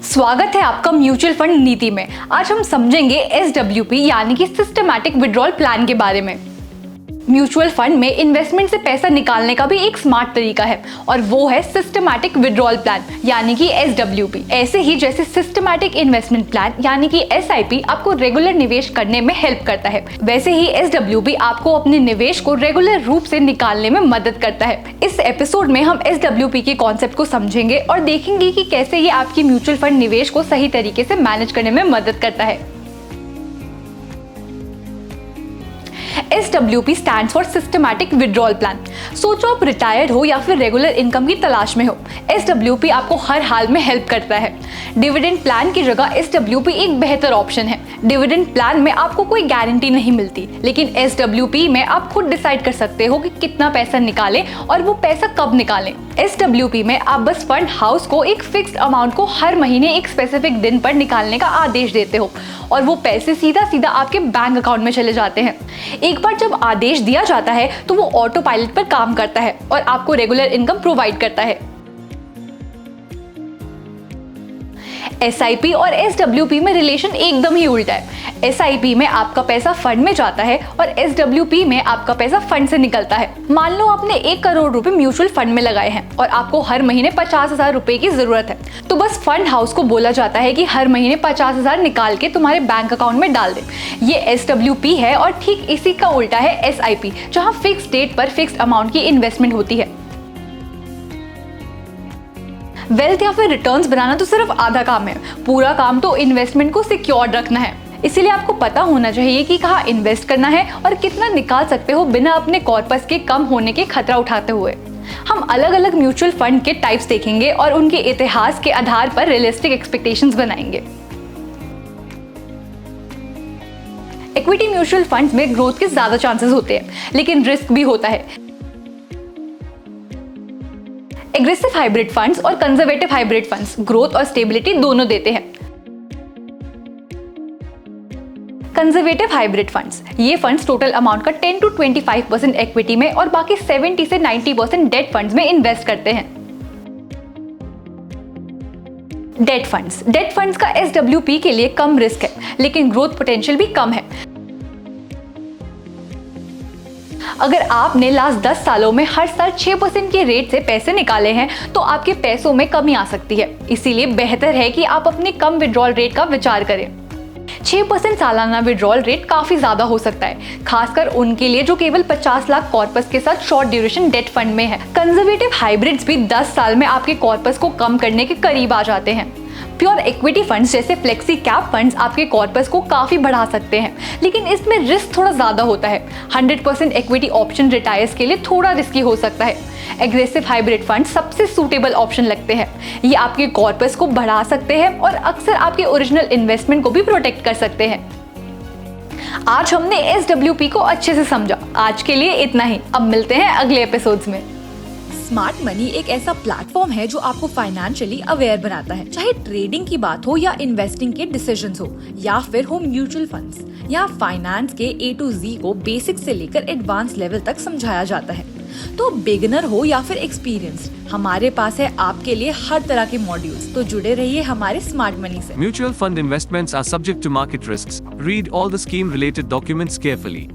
स्वागत है आपका म्यूचुअल फंड नीति में। आज हम समझेंगे SWP यानी कि सिस्टमैटिक विड्रॉल प्लान के बारे में। म्यूचुअल फंड में इन्वेस्टमेंट से पैसा निकालने का भी एक स्मार्ट तरीका है और वो है सिस्टमैटिक विड्रॉल प्लान यानी कि SWP। ऐसे ही जैसे सिस्टमैटिक इन्वेस्टमेंट प्लान यानी कि SIP आपको रेगुलर निवेश करने में हेल्प करता है, वैसे ही SWP आपको अपने निवेश को रेगुलर रूप से निकालने में मदद करता है। इस एपिसोड में हम SWP के कॉन्सेप्ट को समझेंगे और देखेंगे कि कैसे ये आपकी म्यूचुअल फंड निवेश को सही तरीके से मैनेज करने में मदद करता है। SWP stands for systematic withdrawal plan. सोचो आप रिटायर्ड हो या फिर रेगुलर इनकम की तलाश में हो, SWP आपको हर हाल में हेल्प करता है। डिविडेंड प्लान की जगह SWP एक बेहतर ऑप्शन है। डिविडेंड प्लान में आपको कोई गारंटी नहीं मिलती, लेकिन SWP में आप खुद डिसाइड कर सकते हो कि कितना पैसा निकालें और वो पैसा कब निकालें। SWP में आप बस फंड हाउस को एक फिक्स्ड अमाउंट को हर महीने एक स्पेसिफिक दिन पर निकालने का आदेश देते हो और वो पैसे सीधा सीधा आपके बैंक अकाउंट में चले जाते हैं। एक बार जब आदेश दिया जाता है तो वो ऑटो पायलट पर काम करता है और आपको रेगुलर इनकम प्रोवाइड करता है। SIP और SWP में रिलेशन एकदम ही उल्टा है। SIP में आपका पैसा फंड में जाता है और SWP में आपका पैसा फंड से निकलता है। मान लो आपने 1 करोड़ रुपए म्यूचुअल फंड में लगाए हैं और आपको हर महीने 50,000 रुपए की जरूरत है, तो बस फंड हाउस को बोला जाता है कि हर महीने 50,000 निकाल के तुम्हारे बैंक अकाउंट में डाल दे। ये SWP है और ठीक इसी का उल्टा है SIP, जहाँ फिक्स डेट पर फिक्स अमाउंट की इन्वेस्टमेंट होती है। वेल्थ या फिर रिटर्न्स बनाना तो सिर्फ आधा काम है, पूरा काम तो इन्वेस्टमेंट को सिक्योर्ड रखना है। इसीलिए आपको पता होना चाहिए कि कहाँ इन्वेस्ट करना है और कितना निकाल सकते हो बिना अपने कॉर्पस के कम होने के खतरा उठाते हुए। हम अलग अलग म्यूचुअल फंड के टाइप्स देखेंगे और उनके इतिहास के आधार पर रियलिस्टिक एक्सपेक्टेशंस बनाएंगे। इक्विटी म्यूचुअल फंड्स में ग्रोथ के ज्यादा चांसेस होते हैं, लेकिन रिस्क भी होता है। एग्रेसिव हाइब्रिड फंड्स और कंजर्वेटिव हाइब्रिड फंड्स ग्रोथ और स्टेबिलिटी दोनों देते हैं। कंजर्वेटिव हाइब्रिड फंड्स, ये फंड्स टोटल अमाउंट का 10 to 25% इक्विटी में और बाकी 70 से 90% डेट फंड्स में इन्वेस्ट करते हैं। डेट फंड्स का SWP के लिए कम रिस्क है, लेकिन ग्रोथ पोटेंशियल भी कम है। अगर आपने लास्ट 10 सालों में हर साल 6% के रेट से पैसे निकाले हैं तो आपके पैसों में कमी आ सकती है। इसीलिए बेहतर है कि आप अपने कम विड्रॉल रेट का विचार करें। 6% सालाना विड्रॉल रेट काफी ज्यादा हो सकता है, खासकर उनके लिए जो केवल 50 लाख कॉर्पस के साथ शॉर्ट ड्यूरेशन डेट फंड में है। कंजर्वेटिव हाइब्रिड्स भी 10 साल में आपके कॉर्पस को कम करने के करीब आ जाते हैं। प्योर इक्विटी फंड्स जैसे फ्लेक्सी कैप फंड्स आपके कॉर्पस को काफी बढ़ा सकते हैं, लेकिन इसमें रिस्क थोड़ा ज्यादा होता है। 100% इक्विटी ऑप्शन रिटायर्स के लिए थोड़ा रिस्की हो सकता है। एग्रेसिव हाइब्रिड फंड सबसे सूटेबल ऑप्शन लगते हैं। ये आपके कॉर्पस को बढ़ा सकते हैं और अक्सर आपके ओरिजिनल इन्वेस्टमेंट को भी प्रोटेक्ट कर सकते हैं। आज हमने SWP को अच्छे से समझा। आज के लिए इतना ही, अब मिलते हैं अगले एपिसोड्स में। स्मार्ट मनी एक ऐसा प्लेटफॉर्म है जो आपको फाइनेंशियली अवेयर बनाता है। चाहे ट्रेडिंग की बात हो या इन्वेस्टिंग के डिसीजंस हो या फिर हो म्यूचुअल फंड्स, या फाइनेंस के A to Z को बेसिक से लेकर एडवांस लेवल तक समझाया जाता है। तो बिगिनर हो या फिर एक्सपीरियंस्ड, हमारे पास है आपके लिए हर तरह के मॉड्यूल्स। तो जुड़े रहिए हमारे स्मार्ट मनी से। Mutual fund investments are subject to market risks. Read all the scheme related documents carefully.